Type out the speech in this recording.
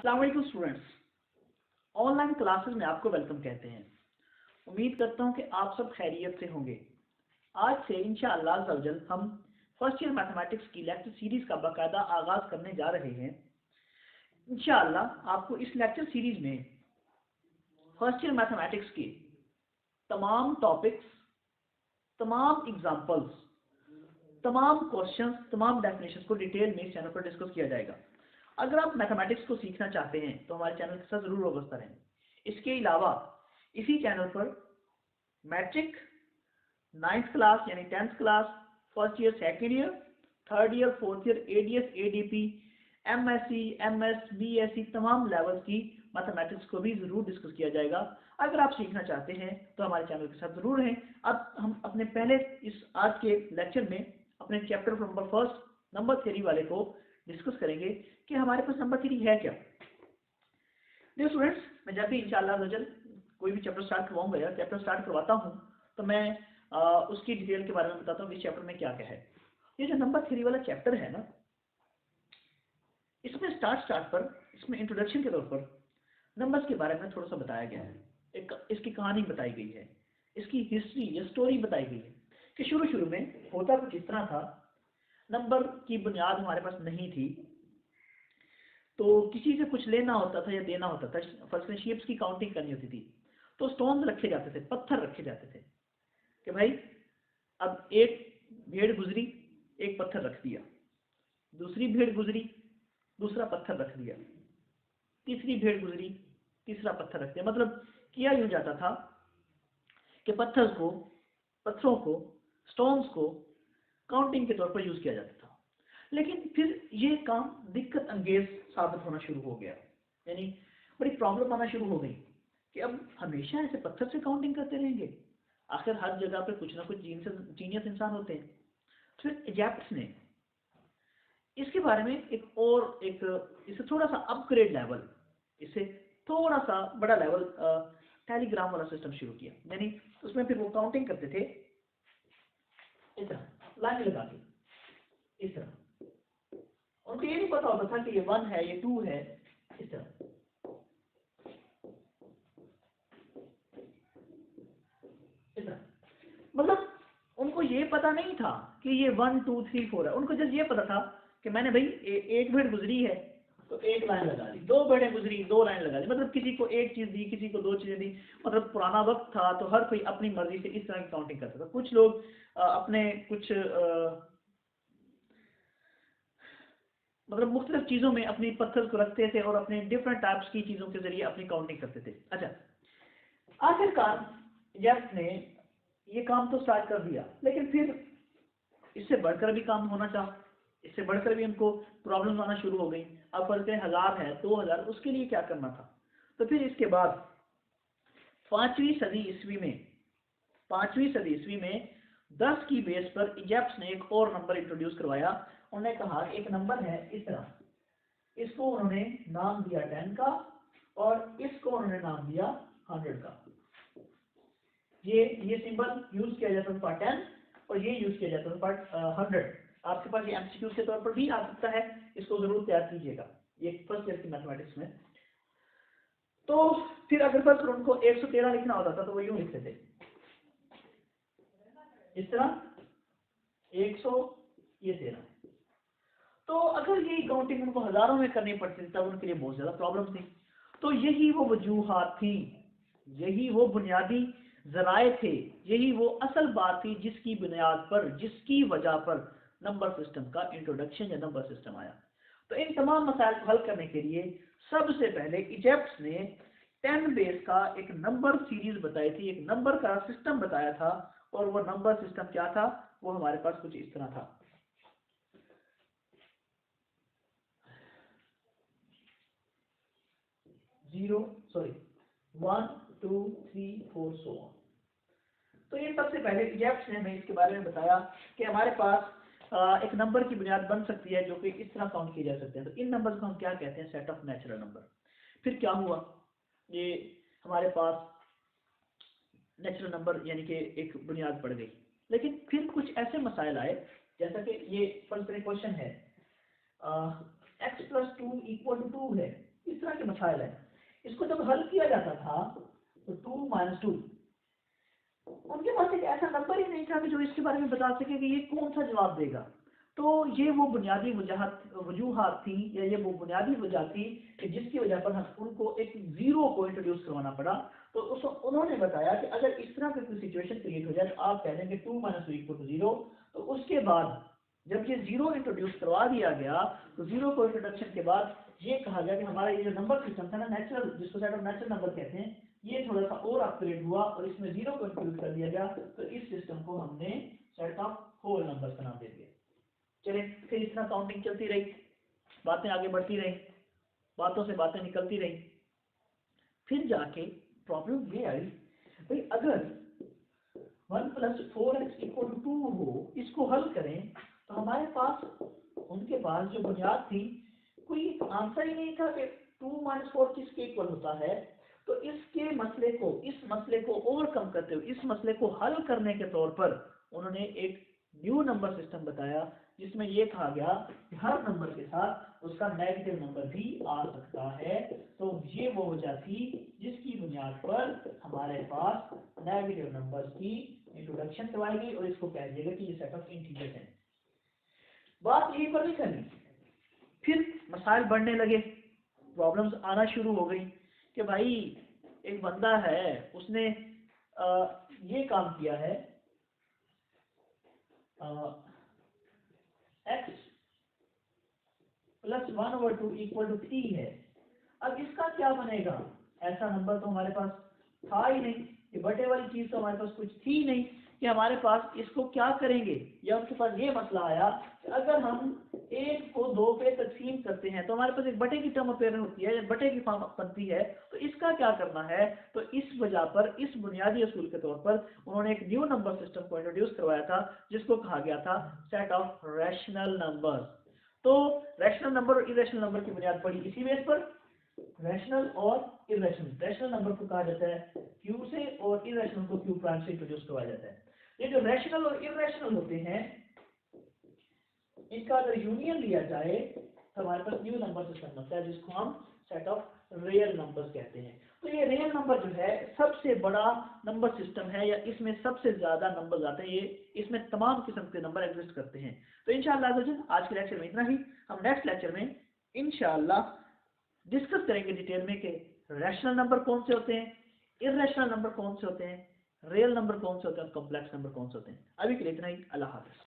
अस्सलाम वालेकुम students, online classes में आपको वेलकम कहते हैं। उम्मीद करता हूं कि आप सब खैरियत से होंगे। आज से इंशाअल्लाह अज़्ज़वजल हम फर्स्ट ईयर मैथमेटिक्स की लेक्चर सीरीज का बाकायदा आगाज करने जा रहे हैं। इंशाअल्लाह आपको इस लेक्चर सीरीज में फर्स्ट ईयर मैथमेटिक्स के तमाम टॉपिक्स, तमाम एग्जाम्पल्स, तमाम क्वेश्चंस, तमाम डेफिनेशंस को डिटेल में इस चैनल पर डिस्कस किया जाएगा। अगर आप मैथमेटिक्स को सीखना चाहते हैं तो हमारे चैनल के साथ जरूर वाबस्ता रहें। इसके अलावा इसी चैनल पर मैट्रिक, 9th क्लास यानी 10th class, first year, second year, third year, fourth year, ADS, ADP, MSc, MS, BSc तमाम लेवल्स की मैथमेटिक्स को भी जरूर डिस्कस किया जाएगा। अगर आप सीखना चाहते हैं तो हमारे चैनल के साथ जरूर रहें। अब हम अपने पहले इस आज के लेक्चर में अपने chapter number first, number theory वाले को डिस्कस करेंगे कि हमारे पास नंबर थ्योरी है क्या। देखिए स्टूडेंट्स, मैं जब भी इंशाअल्लाह कोई भी चैप्टर स्टार्ट करवाऊंगा या चैप्टर स्टार्ट करवाता हूं तो मैं उसकी डिटेल के बारे में बताता हूँ इस चैप्टर में क्या क्या है। ये जो नंबर थ्योरी वाला चैप्टर है ना, इसमें स्टार्ट पर इसमें इंट्रोडक्शन के तौर पर नंबर्स के बारे में थोड़ा सा बताया गया है। एक इसकी कहानी बताई गई है, इसकी हिस्ट्री या स्टोरी बताई गई है कि शुरू में होता कुछ इस तरह था। नंबर की बुनियाद हमारे पास नहीं थी, तो किसी से कुछ लेना होता था या देना होता था, फर्स्ट शेप्स की काउंटिंग करनी होती थी तो स्टोन्स रखे जाते थे, पत्थर रखे जाते थे कि भाई अब एक भेड़ गुजरी, एक पत्थर रख दिया, दूसरी भेड़ गुजरी, दूसरा पत्थर रख दिया, तीसरी भेड़ गुजरी, तीसरा पत्थर रख दिया। मतलब किया यूं जाता था कि पत्थरों को, स्टोन्स को काउंटिंग के तौर पर यूज किया जाता था। लेकिन फिर ये काम दिक्कत अंगेज साबित होना शुरू हो गया, यानी बड़ी प्रॉब्लम आना शुरू हो गई कि अब हमेशा ऐसे पत्थर से काउंटिंग करते रहेंगे। आखिर हर जगह पे कुछ ना कुछ जीनियस इंसान होते हैं। फिर इजिप्ट ने इसके बारे में इससे थोड़ा सा अपग्रेड लेवल, इससे थोड़ा सा बड़ा लेवल टेलीग्राम वाला सिस्टम शुरू किया। यानी उसमें फिर वो काउंटिंग करते थे इस तरह लाइन लगा के, इस तरह। उनको ये नहीं पता होता था कि ये 1 है, ये 2 है, इस तरह। मतलब उनको ये पता नहीं था कि ये 1 2 3 4 है। उनको जस्ट ये पता था कि मैंने भाई एक भेड़ गुजरी है तो एक लाइन लगा दी, 2 भेड़ें गुजरी, 2 लाइन लगा दी। मतलब किसी को एक चीज दी, किसी को 2 चीजें दी। मतलब पुराना वक्त था तो हर कोई अपनी मर्जी से इस तरह की काउंटिंग करता था। कुछ लोग अपने कुछ मतलब मुख्तलिफ चीजों में अपनी पत्थर को रखते थे और अपने डिफरेंट टाइप्स की चीजों के जरिए अपनी काउंटिंग करते थे। अच्छा, आखिरकार इजिप्ट ने ये काम तो स्टार्ट कर दिया, लेकिन फिर इससे बढ़कर भी काम होना चाहा, इससे बढ़कर भी उनको प्रॉब्लम आना शुरू हो गई। अब फर्ज करें 1000 है, 2000, उसके लिए क्या करना था। तो फिर इसके बाद 5वीं सदी ईस्वी में 10 की बेस पर इजिप्ट ने एक और नंबर इंट्रोड्यूस करवाया। उन्होंने कहा एक नंबर है इस तरह, इसको उन्होंने नाम दिया 10 का और इसको उन्होंने नाम दिया 100 का। ये सिंबल यूज किया जाता था 10 और ये यूज किया जाता था 100। आपके पास ये एमसीक्यू के तौर पर भी आ सकता है, इसको जरूर तैयार कीजिएगा ये फर्स्ट ईयर की मैथमेटिक्स में। तो फिर अगर फर्स्ट उनको 113 लिखना होता था तो वो यूं लिखते थे इस तरह, 100, ये 13। तो अगर ये काउंटिंग उनको हजारों में करनी पड़ती थी तब उनके लिए बहुत ज्यादा प्रॉब्लम थी। तो यही वो वजूहात थी, यही वो बुनियादी जराए थे, यही वो असल बात थी जिसकी बुनियाद पर, जिसकी वजह पर नंबर सिस्टम का इंट्रोडक्शन या नंबर सिस्टम आया। तो इन तमाम मसाइल को हल करने के लिए सबसे पहले इजिप्ट ने 10 बेस का एक नंबर सीरीज बताई थी, एक नंबर का सिस्टम बताया था। और वो नंबर सिस्टम क्या था, वो हमारे पास कुछ इस तरह था। 1 2 3 4 सो ऑन। तो ये सबसे पहले इजिप्ट ने हमें इसके बारे में बताया कि हमारे पास एक नंबर की बुनियाद बन सकती है जो कि इस तरह काउंट किए जा सकते हैं। तो इन नंबर्स को हम क्या कहते हैं, सेट ऑफ नेचुरल नंबर। फिर क्या हुआ, ये हमारे पास नेचुरल नंबर यानी कि एक बुनियाद पड़ गई। लेकिन फिर कुछ ऐसे मसाइल आए, जैसा कि ये फर्स्ट क्वेश्चन है x + 2 = 2 है, इस तरह के मसाइल है, इसको जब हल किया जाता था तो 2 - 2, उनके पास एक ऐसा नंबर ही नहीं था कि जो इसके बारे में बता सके कि ये कौन सा जवाब देगा। तो ये वो बुनियादी वजूहात थी, या ये वो बुनियादी वजह थी कि जिसकी वजह पर हम उनको एक जीरो को इंट्रोड्यूस करवाना पड़ा। तो उन्होंने बताया कि अगर इस तरह की कोई सिचुएशन क्रिएट हो जाए तो आप कह देंगे 2 - 2 = 0। तो उसके बाद जब ये जीरो इंट्रोड्यूस करवा दिया गया तो जीरो को इंट्रोडक्शन के बाद ये कहा गया कि हमारा ये जो नंबर सिस्टम था ना, नेचुरल, जिसको सेट ऑफ नेचुरल नंबर कहते हैं, ये थोड़ा सा और अपग्रेड हुआ और इसमें जीरो को इंक्लूड कर दिया गया। तो इस सिस्टम को हमने सेट ऑफ होल नंबर्स का नाम दे दिया। चले, फिर इस तरह काउंटिंग चलती रही, बातें आगे बढ़ती रही, बातों से बातें निकलती रही। फिर जाके प्रॉब्लम ये आई, भाई अगर 1 + 4x = 2 हो, इसको हल करें तो हमारे पास, उनके पास जो बुनियाद थी, कोई आंसर ही नहीं था कि 2 - 4 किसके इक्वल होता है। तो इस मसले को ओवरकम करते हुए, इस मसले को हल करने के तौर पर उन्होंने एक न्यू नंबर सिस्टम बताया, जिसमें यह कहा गया कि हर नंबर के साथ उसका नेगेटिव नंबर भी आ सकता है। तो ये वो वजह थी जिसकी बुनियाद पर हमारे पास नेगेटिव नंबर्स की इंट्रोडक्शन करवाई गई और इसको कह दिया गया कि ये सेट ऑफ इंटीजर्स है। बात यही पर नहीं करनी, फिर मसाइल बढ़ने लगे, प्रॉब्लम्स आना शुरू हो गई कि भाई एक बंदा है, उसने ये काम किया है, x + 1/2 = 3 है। अब इसका क्या बनेगा? ऐसा नंबर तो हमारे पास था ही नहीं, ये बटे वाली चीज तो हमारे पास कुछ थी नहीं कि हमारे पास इसको क्या करेंगे। या उनके पास ये मसला आया कि अगर हम 1 को 2 पे तकसीम करते हैं तो हमारे पास एक बटे की टर्म अपेयर होती है, बटे की फॉर्म बनती है, तो इसका क्या करना है। तो इस वजह पर, इस बुनियादी असूल के तौर पर उन्होंने एक न्यू नंबर सिस्टम को इंट्रोड्यूस करवाया था, जिसको कहा गया था सेट ऑफ रैशनल नंबर्स। तो रैशनल नंबर और इरेशनल नंबर की बुनियाद पड़ी इसी बेस पर। रैशनल और इरेशनल, रैशनल नंबर को कहा जाता है क्यू से और इरेशनल को क्यू प्राइम से इंट्रोड्यूस करवाया जाता है। ये जो रैशनल और इरेशनल होते हैं, इनका अगर यूनियन लिया जाए तो हमारे पास न्यू नंबर सिस्टम बनता है, जिसको हम सेट ऑफ रियल नंबर्स कहते हैं। तो ये रियल नंबर जो है सबसे बड़ा नंबर सिस्टम है, या इसमें सबसे ज्यादा नंबर्स आते हैं, ये इसमें तमाम किस्म के नंबर एग्जिस्ट करते हैं। तो इंशाअल्लाह आज के लेक्चर में इतना ही। हम नेक्स्ट लेक्चर में इंशाअल्लाह डिस्कस करेंगे डिटेल में कि रैशनल नंबर कौन से होते हैं, इर्रेशनल नंबर कौन से होते हैं, रियल नंबर कौन से होते हैं और कॉम्प्लेक्स नंबर कौन से होते हैं। अभी के लिए इतना ही। अल्लाह हाफ़िज़।